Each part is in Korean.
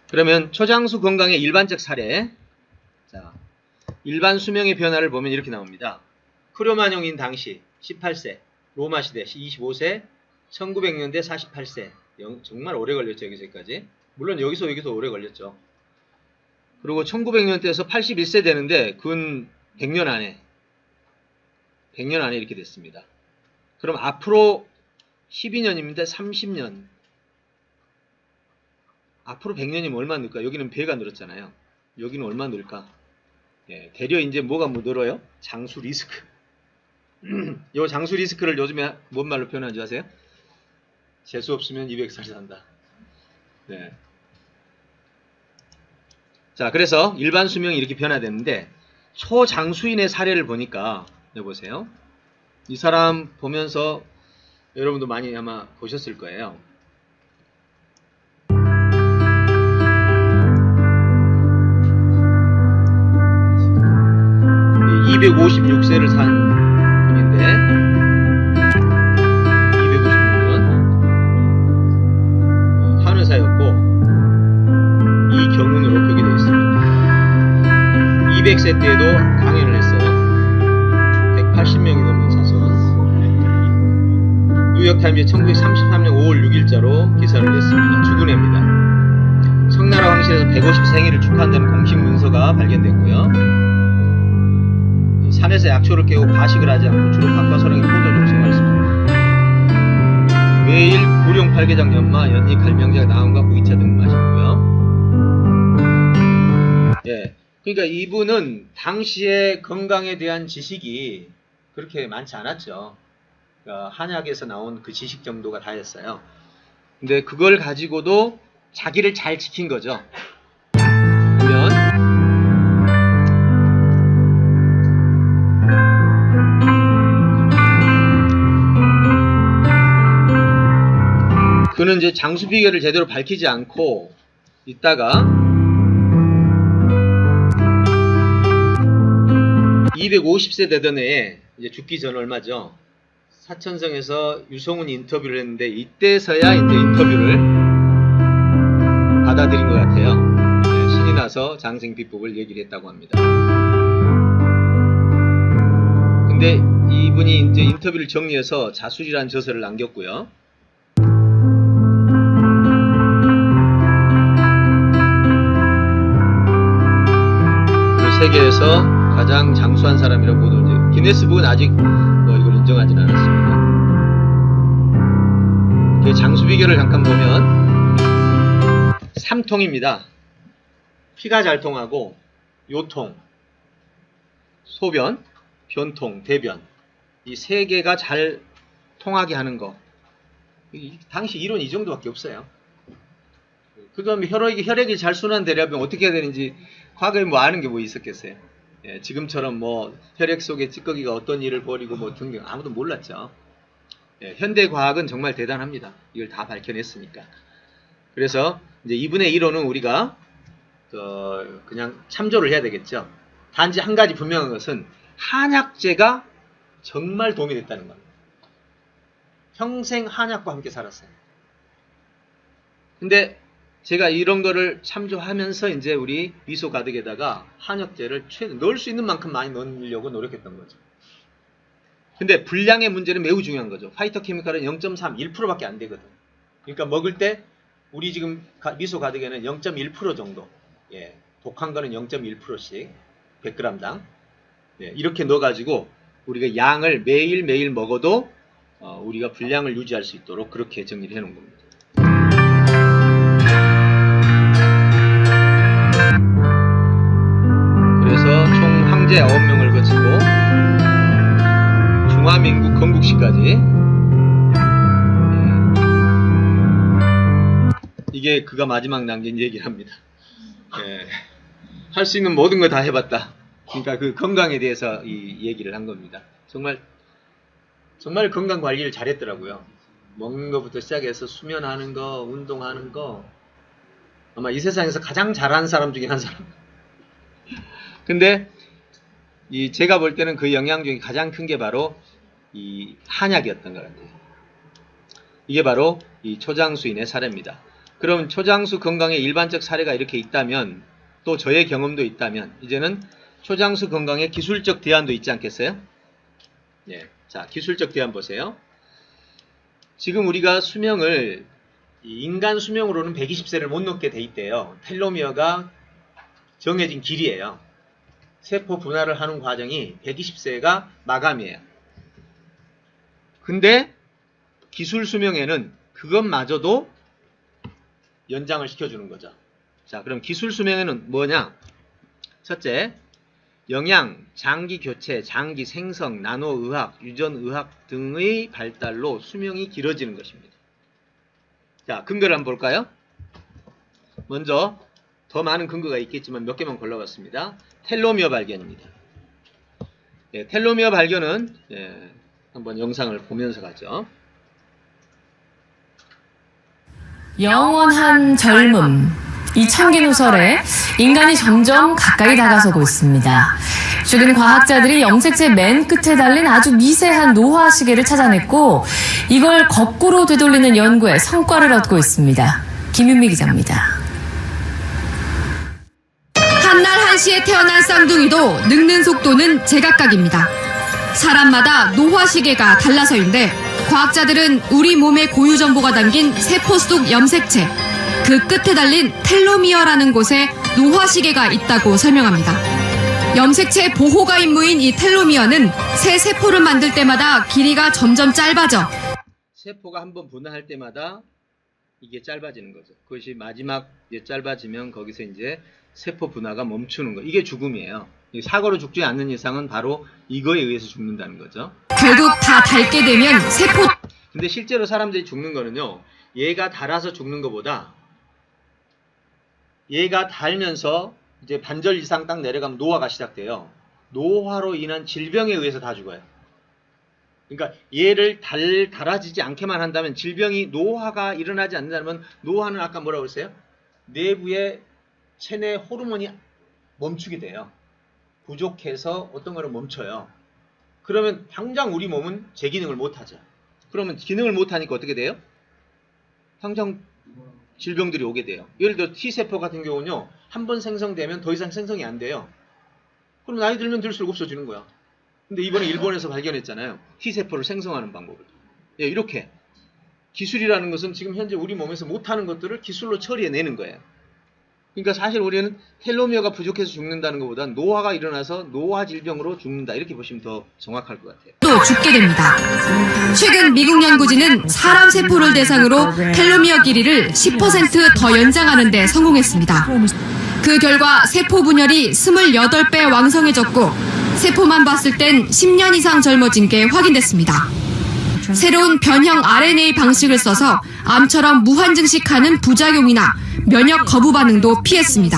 그러면 초장수 건강의 일반적 사례. 자, 일반 수명의 변화를 보면 이렇게 나옵니다. 크로마뇽인 당시 18세, 로마 시대 25세, 1900년대 48세. 정말 오래 걸렸죠, 여기서까지. 물론 여기서 오래 걸렸죠. 그리고 1900년대에서 81세 되는데 근 100년 안에 이렇게 됐습니다. 그럼 앞으로 12년입니다. 30년. 앞으로 100년이면 얼마 늘까? 여기는 배가 늘었잖아요. 여기는 얼마 늘까? 예, 대려 이제 뭐가 늘어요? 장수 리스크. 요 장수 리스크를 요즘에 뭔 말로 표현하는지 아세요? 재수 없으면 200살 산다. 네. 자, 그래서 일반 수명이 이렇게 변화됐는데 초장수인의 사례를 보니까 여보세요. 이 사람 보면서 여러분도 많이 아마 보셨을 거예요. 256세를 산 분인데 256년 한의사였고 이경운으로 표기되어 있습니다. 200세 때에도 강연을 했어요. 180명이 넘는 사선. 뉴욕타임즈 1933년 5월 6일자로 기사를 냈습니다. 죽은 해입니다. 청나라 황실에서 150 생일을 축하한다는 공식 문서가 발견됐고요. 산에서 약초를 깨고 과식을 하지 않고 주로 밥과 소량의 포도주를 생활했습니다. 매일 구룡 팔계장 연마, 연잎, 갈명작, 나음과 구기차 등 마시고요. 예, 그러니까 이분은 당시에 건강에 대한 지식이 그렇게 많지 않았죠. 그러니까 한약에서 나온 그 지식 정도가 다였어요. 근데 그걸 가지고도 자기를 잘 지킨 거죠. 보면 그는 이제 장수 비결을 제대로 밝히지 않고 있다가 250세 되던 해에 이제 죽기 전 얼마죠? 사천성에서 유성훈이 인터뷰를 했는데 이때서야 이제 인터뷰를 받아들인 것 같아요. 네, 신이 나서 장생 비법을 얘기를 했다고 합니다. 근데 이분이 이제 인터뷰를 정리해서 자술이라는 저서를 남겼고요. 세계에서 가장 장수한 사람이라고 보는 기네스북은 아직 이걸 인정하진 않았습니다. 그 장수 비결을 잠깐 보면 3통입니다. 피가 잘 통하고 요통, 소변, 변통, 대변 이 세 개가 잘 통하게 하는 거. 당시 이론 이 정도밖에 없어요. 그 다음에 혈액이 잘 순환되려면 어떻게 해야 되는지 과거에 뭐 아는 게 뭐 있었겠어요. 예, 지금처럼 뭐 혈액 속에 찌꺼기가 어떤 일을 벌이고 뭐 등등 아무도 몰랐죠. 예, 현대 과학은 정말 대단합니다. 이걸 다 밝혀냈으니까. 그래서 이제 이분의 이론은 우리가 그냥 참조를 해야 되겠죠. 단지 한 가지 분명한 것은 한약재가 정말 도움이 됐다는 겁니다. 평생 한약과 함께 살았어요. 근데 제가 이런 거를 참조하면서 이제 우리 미소 가득에다가 한약재를 넣을 수 있는 만큼 많이 넣으려고 노력했던 거죠. 근데 분량의 문제는 매우 중요한 거죠. 파이터케미칼은 0.3, 1%밖에 안 되거든. 그러니까 먹을 때 우리 지금 미소 가득에는 0.1% 정도. 예, 독한 거는 0.1%씩 100g당. 예, 이렇게 넣어가지고 우리가 양을 매일매일 먹어도 우리가 분량을 유지할 수 있도록 그렇게 정리를 해놓은 겁니다. 그래서 총 황제 9명을 거치고 중화민국 건국시까지 이게 그가 마지막 남긴 얘기를 합니다. 예, 할 수 있는 모든 거 다 해봤다. 그러니까 그 건강에 대해서 이 얘기를 한 겁니다. 정말 건강 관리를 잘했더라고요. 먹는 것부터 시작해서 수면하는 거, 운동하는 거 아마 이 세상에서 가장 잘하는 사람 중에 한 사람. 근데 제가 볼 때는 그 영향 중에 가장 큰 게 바로 이 한약이었던 것 같아요. 이게 바로 이 초장수인의 사례입니다. 그럼 초장수 건강의 일반적 사례가 이렇게 있다면, 또 저의 경험도 있다면, 이제는 초장수 건강의 기술적 대안도 있지 않겠어요? 예. 자, 기술적 대안 보세요. 지금 우리가 수명을, 인간 수명으로는 120세를 못 넘게 돼 있대요. 텔로미어가 정해진 길이에요. 세포 분할을 하는 과정이 120세가 마감이에요. 근데 기술 수명에는 그것마저도 연장을 시켜주는 거죠. 자, 그럼 기술 수명에는 뭐냐? 첫째, 영양, 장기 교체, 장기 생성, 나노의학, 유전의학 등의 발달로 수명이 길어지는 것입니다. 자, 근거를 한번 볼까요? 먼저 더 많은 근거가 있겠지만 몇 개만 골라봤습니다. 텔로미어 발견입니다. 예, 텔로미어 발견은 한번 영상을 보면서 가죠. 영원한 젊음. 이 청기누설에 인간이 점점 가까이 다가서고 있습니다. 최근 과학자들이 염색체 맨 끝에 달린 아주 미세한 노화 시계를 찾아냈고 이걸 거꾸로 되돌리는 연구에 성과를 얻고 있습니다. 김윤미 기자입니다. 한날 한시에 태어난 쌍둥이도 늙는 속도는 제각각입니다. 사람마다 노화 시계가 달라서인데 과학자들은 우리 몸의 고유 정보가 담긴 세포 속 염색체, 그 끝에 달린 텔로미어라는 곳에 노화 시계가 있다고 설명합니다. 염색체 보호가 임무인 이 텔로미어는 새 세포를 만들 때마다 길이가 점점 짧아져 세포가 한번 분화할 때마다 이게 짧아지는 거죠. 그것이 마지막 짧아지면 거기서 이제 세포 분화가 멈추는 거. 이게 죽음이에요. 사고로 죽지 않는 이상은 바로 이거에 의해서 죽는다는 거죠. 결국 다 닳게 되면 세포. 근데 실제로 사람들이 죽는 거는요, 얘가 닳아서 죽는 것보다 얘가 닳으면서 이제 반절 이상 딱 내려가면 노화가 시작돼요. 노화로 인한 질병에 의해서 다 죽어요. 그러니까 얘를 닳아지지 않게만 한다면, 질병이 노화가 일어나지 않는다면, 노화는 아까 뭐라고 했어요? 내부의 체내 호르몬이 멈추게 돼요. 부족해서 어떤 거를 멈춰요. 그러면 당장 우리 몸은 제 기능을 못하죠. 그러면 기능을 못하니까 어떻게 돼요? 당장 질병들이 오게 돼요. 예를 들어 T세포 같은 경우는요, 한 번 생성되면 더 이상 생성이 안 돼요. 그럼 나이 들면 들수록 없어지는 거야. 근데 이번에 일본에서 발견했잖아요. T세포를 생성하는 방법을. 예, 이렇게 기술이라는 것은 지금 현재 우리 몸에서 못하는 것들을 기술로 처리해내는 거예요. 그러니까 사실 우리는 텔로미어가 부족해서 죽는다는 것보다 노화가 일어나서 노화 질병으로 죽는다, 이렇게 보시면 더 정확할 것 같아요. 또 죽게 됩니다. 최근 미국 연구진은 사람 세포를 대상으로 텔로미어 길이를 10% 더 연장하는 데 성공했습니다. 그 결과 세포 분열이 28배 왕성해졌고 세포만 봤을 땐 10년 이상 젊어진 게 확인됐습니다. 새로운 변형 RNA 방식을 써서 암처럼 무한증식하는 부작용이나 면역 거부 반응도 피했습니다.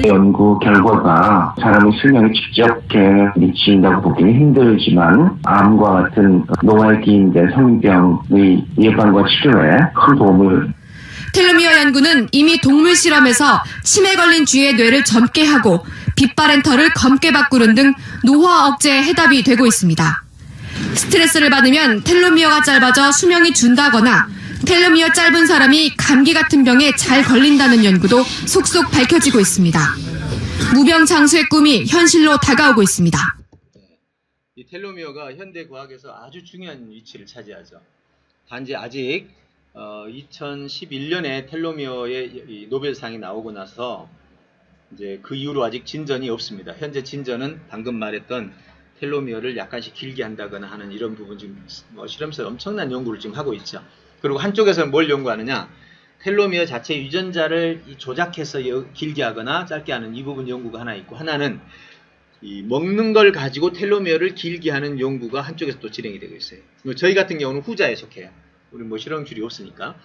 연구 결과가 사람의 수명에 직접 미친다고 보기는 힘들지만 암과 같은 노화에 기인된 성병의 예방과 치료에 큰 도움을. 텔로미어 연구는 이미 동물 실험에서 치매 걸린 쥐의 뇌를 젊게 하고 빛바랜 털을 검게 바꾸는 등 노화 억제에 해답이 되고 있습니다. 스트레스를 받으면 텔로미어가 짧아져 수명이 준다거나 텔로미어 짧은 사람이 감기 같은 병에 잘 걸린다는 연구도 속속 밝혀지고 있습니다. 무병장수의 꿈이 현실로 다가오고 있습니다. 이 텔로미어가 현대 과학에서 아주 중요한 위치를 차지하죠. 단지 아직 2011년에 텔로미어의 노벨상이 나오고 나서 이제 그 이후로 아직 진전이 없습니다. 현재 진전은 방금 말했던 텔로미어를 약간씩 길게 한다거나 하는 이런 부분, 지금 실험실에서 엄청난 연구를 지금 하고 있죠. 그리고 한쪽에서는 뭘 연구하느냐, 텔로미어 자체 유전자를 조작해서 길게 하거나 짧게 하는 이 부분 연구가 하나 있고, 하나는 이 먹는 걸 가지고 텔로미어를 길게 하는 연구가 한쪽에서 또 진행이 되고 있어요. 저희 같은 경우는 후자에 속해요. 우리 뭐 실험줄이 없으니까.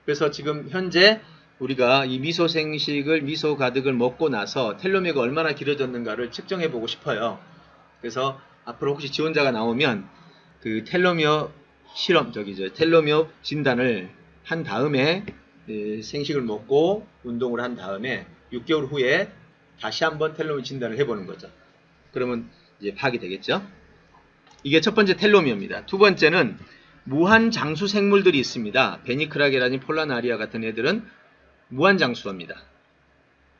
그래서 지금 현재 우리가 이 미소 생식을, 미소 가득을 먹고 나서 텔로미어가 얼마나 길어졌는가를 측정해 보고 싶어요. 그래서 앞으로 혹시 지원자가 나오면 그 텔로미어 실험, 텔로미어 진단을 한 다음에 생식을 먹고 운동을 한 다음에 6개월 후에 다시 한번 텔로미어 진단을 해보는 거죠. 그러면 이제 파악이 되겠죠. 이게 첫 번째 텔로미어입니다. 두 번째는 무한 장수 생물들이 있습니다. 베니크라게라니 폴라나리아 같은 애들은 무한장수입니다.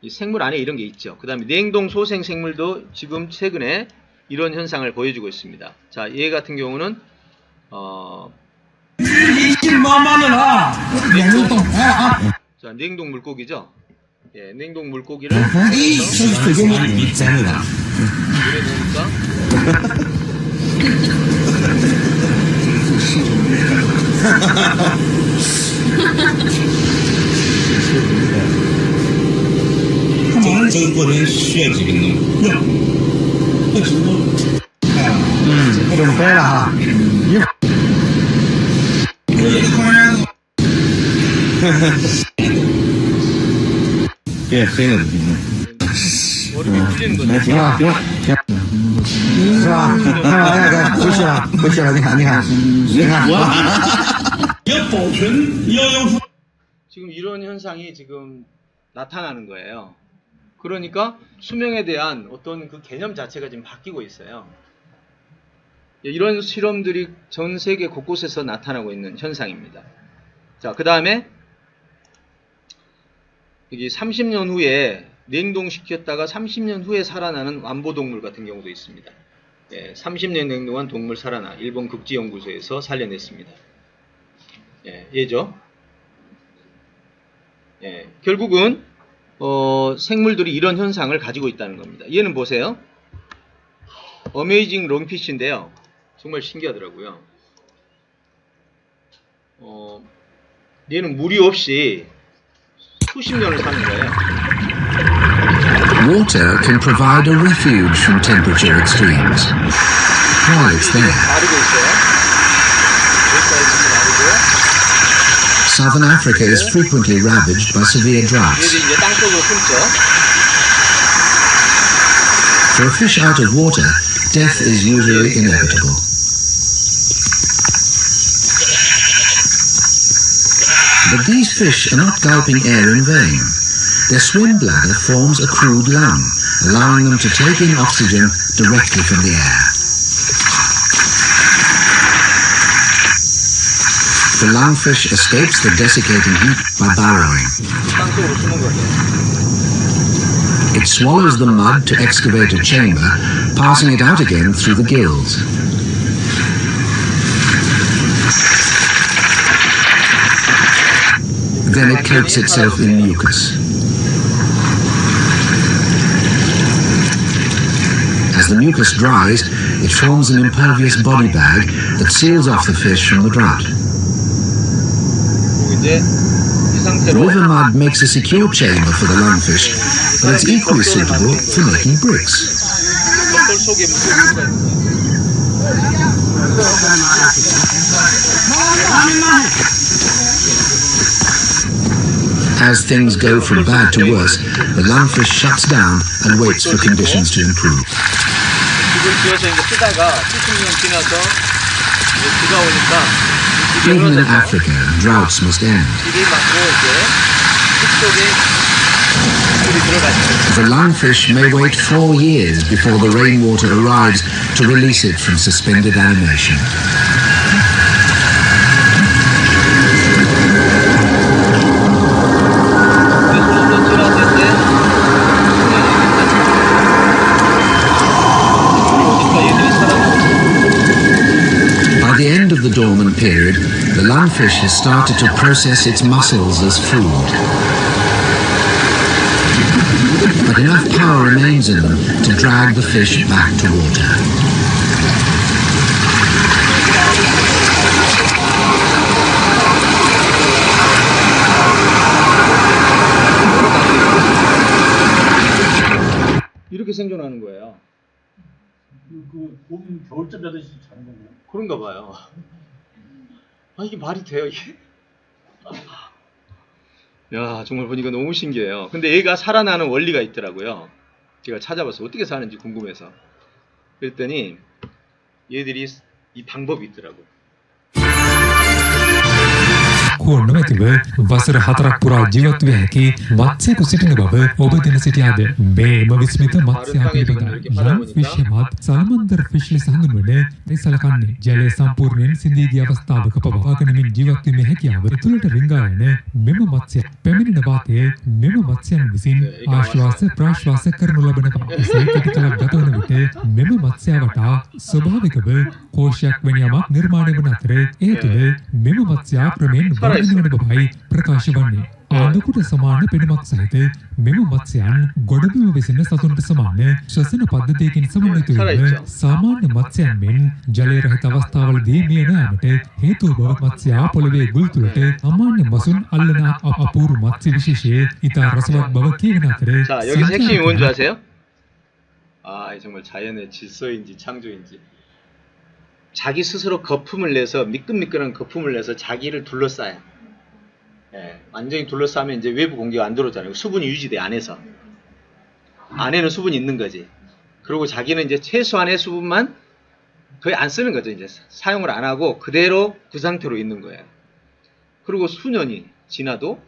이 생물 안에 이런 게 있죠. 그 다음에 냉동 소생 생물도 지금 최근에 이런 현상을 보여주고 있습니다. 자, 얘 같은 경우는 자, 냉동 물고기죠. 예, 냉동 물고기를 물에 넣으니까 얼음이 풀리는 거죠. 是吧？回去了，回去了，你看，你看，你看。 지금 이런 현상이 지금 나타나는 거예요. 그러니까 수명에 대한 어떤 그 개념 자체가 지금 바뀌고 있어요. 이런 실험들이 전 세계 곳곳에서 나타나고 있는 현상입니다. 자, 그 다음에 여기 30년 후에 냉동시켰다가 30년 후에 살아나는 완보동물 같은 경우도 있습니다. 예, 30년 냉동한 동물 살아나 일본 극지연구소에서 살려냈습니다. 예, 얘죠. 예, 결국은 생물들이 이런 현상을 가지고 있다는 겁니다. 얘는 보세요. 어메이징 롱피쉬인데요. 정말 신기하더라고요. 얘는 무리 없이 수십 년을 사는 거예요. Water can provide a refuge from temperature extremes. While it's there, 마르고 있어요. Southern Africa is frequently ravaged by severe droughts. 얘들이 이제 땅속으로 숨죠. For a fish out of water, death is usually inevitable. But these fish are not gulping air in vain. Their swim bladder forms a crude lung, allowing them to take in oxygen directly from the air. The lungfish escapes the desiccating heat by burrowing. 땅속으로 숨은 거죠. It swallows the mud to excavate a chamber, passing it out again through the gills. Then it coats itself in mucus. As the mucus dries, it forms an impervious body bag that seals off the fish from the drought. 그리고 이제 이 The 상태로 river mud makes a secure chamber for the lungfish, but it's equally suitable for making bricks. 벽돌 속에 물고기가 있는 거예요. As things go from bad to worse, the lungfish shuts down and waits for conditions to improve. 집을 지어서 이제 쓰다가 수십 년 지나서 이제 비가 오니까 이 집이 Even in 흐려져서 Africa, droughts must end. 비를 맞고 이제 숲 속에 물이 들어가죠. The lungfish may wait 4 years before the rainwater arrives to release it from suspended animation. By the end of the dormant period, the lungfish has started to process its mussels as food. But enough power remains in them to drag the fish back to water. 이렇게 생존하는 거예요. 봄 겨울잠 자듯이 자는 건가요? 그런가 봐요. 아, 이게 말이 돼요, 이게? 야, 정말 보니까 너무 신기해요. 근데 얘가 살아나는 원리가 있더라고요. 제가 찾아봤어요. 어떻게 사는지 궁금해서. 그랬더니 얘들이 이 방법이 있더라고요. හෝ නොමැතිව වසර 4ක් පුරා ජීවත් විය හැකි මත්ස්‍යයෙකු සිටින බව ඔබ දැන සිටියාද? මේම විස්මිත මත්ස්‍යයා පිළිබඳ young fisherමත් salamander fish ලෙස හඳුන්වන මේ සලකන්නේ ජලය සම්පූර්ණයෙන් සිඳී ගිය අවස්ථාවක පවා ගනිමින් ජීවත් වීමේ හැකියාව තුළට රිංගා යන මෙම මත්ස්‍ය පැමිණෙන වාතයේ මෙම මත්ස්‍යයන් විසින් ආශ්වාස ප්‍රාශ්වාස කරනු ලබන බව. එසේ කෙටි කලක් ගත වන විට මෙම මත්ස්‍යයා වටා ස්වභාවිකව කෝෂයක් වැනි යමක් නිර්මාණය වන අතර ඒ තුළ මෙම මත්ස්‍යයා ක්‍රමයෙන් වර්ධනය වන බවයි ප්‍රකාශ වන්නේ. ආඳුකුට සමාන පෙනුමක් සහිත මෙම මත්ස්‍යයන් ගොඩබිම වෙසෙන සතුන්ට සමාන ශ්වසන පද්ධතියකින් සමන්විත වීම සාමාන්‍ය මත්ස්‍යයන් මෙන් ජලය රහිත අවස්ථාවලදී මිය යාමට හේතු බව මත්ස්‍යයා පොළවේ ගුල් තුළට අමාන්‍ය මසුන් අල්ලන අපූර්ව මත්ස්‍ය විශේෂයේ ඉතා රසවත් බව කියවෙන අතර 자, 여기서 핵심이 뭔지 아세요? 아, 정말 자연의 질서인지 창조인지. 자기 스스로 거품을 내서 미끈미끈한 거품을 내서 자기를 둘러싸요. 예, 완전히 둘러싸면 이제 외부 공기가 안 들어오잖아요. 수분이 유지돼 안에서. 안에는 수분이 있는 거지. 그리고 자기는 이제 최소한의 수분만 거의 안 쓰는 거죠. 이제 사용을 안 하고 그대로 그 상태로 있는 거예요. 그리고 수년이 지나도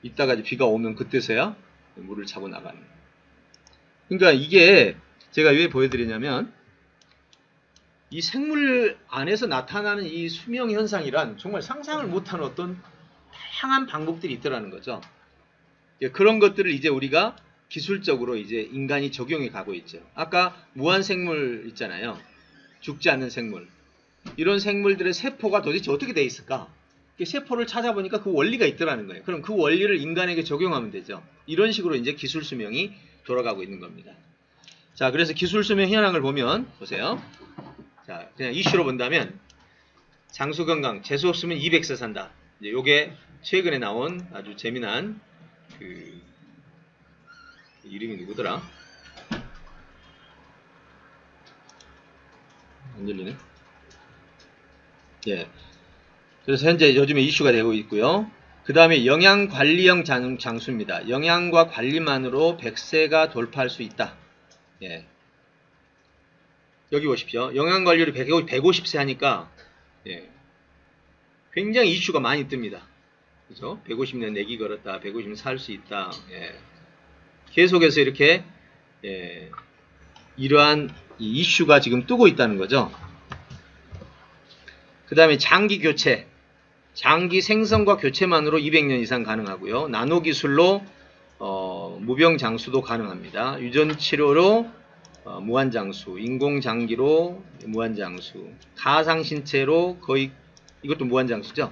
이따가 이제 비가 오면 그때서야 물을 차고 나가는. 그러니까 이게 제가 왜 보여드리냐면 이 생물 안에서 나타나는 이 수명 현상이란 정말 상상을 못하는 어떤 다양한 방법들이 있더라는 거죠. 그런 것들을 이제 우리가 기술적으로 이제 인간이 적용해 가고 있죠. 아까 무한생물 있잖아요. 죽지 않는 생물. 이런 생물들의 세포가 도대체 어떻게 돼 있을까? 세포를 찾아보니까 그 원리가 있더라는 거예요. 그럼 그 원리를 인간에게 적용하면 되죠. 이런 식으로 이제 기술 수명이 돌아가고 있는 겁니다. 자, 그래서 기술 수명 현황을 보면 보세요. 자, 그냥 이슈로 본다면 장수 건강 재수 없으면 200세 산다. 이제 요게 최근에 나온 아주 재미난 그 이름이 누구더라? 안 들리네. 예. 그래서 현재 요즘에 이슈가 되고 있고요. 그 다음에 영양관리형 장수입니다. 영양과 관리만으로 100세가 돌파할 수 있다. 예. 여기 보십시오. 영양관리를 150세 하니까 예. 굉장히 이슈가 많이 뜹니다. 그죠? 150년 내기 걸었다. 150년 살 수 있다. 예. 계속해서 이렇게 예. 이러한 이 이슈가 지금 뜨고 있다는 거죠. 그 다음에 장기 교체. 장기 생성과 교체만으로 200년 이상 가능하고요. 나노 기술로 무병장수도 가능합니다. 유전치료로 무한장수, 인공장기로 무한장수, 가상신체로 거의 이것도 무한장수죠.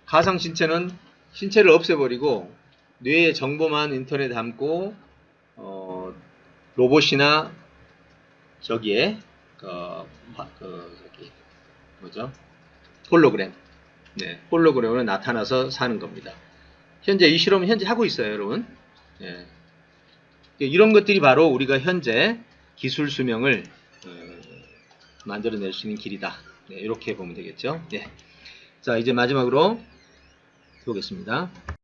가상신체는 신체를 없애버리고 뇌의 정보만 인터넷에 담고 로봇이나 저기에 저기 뭐죠? 홀로그램. 네, 홀로그램으로 나타나서 사는 겁니다. 현재 이 실험은 현재 하고 있어요, 여러분. 예. 이런 것들이 바로 우리가 현재 기술 수명을 만들어낼 수 있는 길이다. 네, 이렇게 보면 되겠죠. 네. 자, 이제 마지막으로 보겠습니다.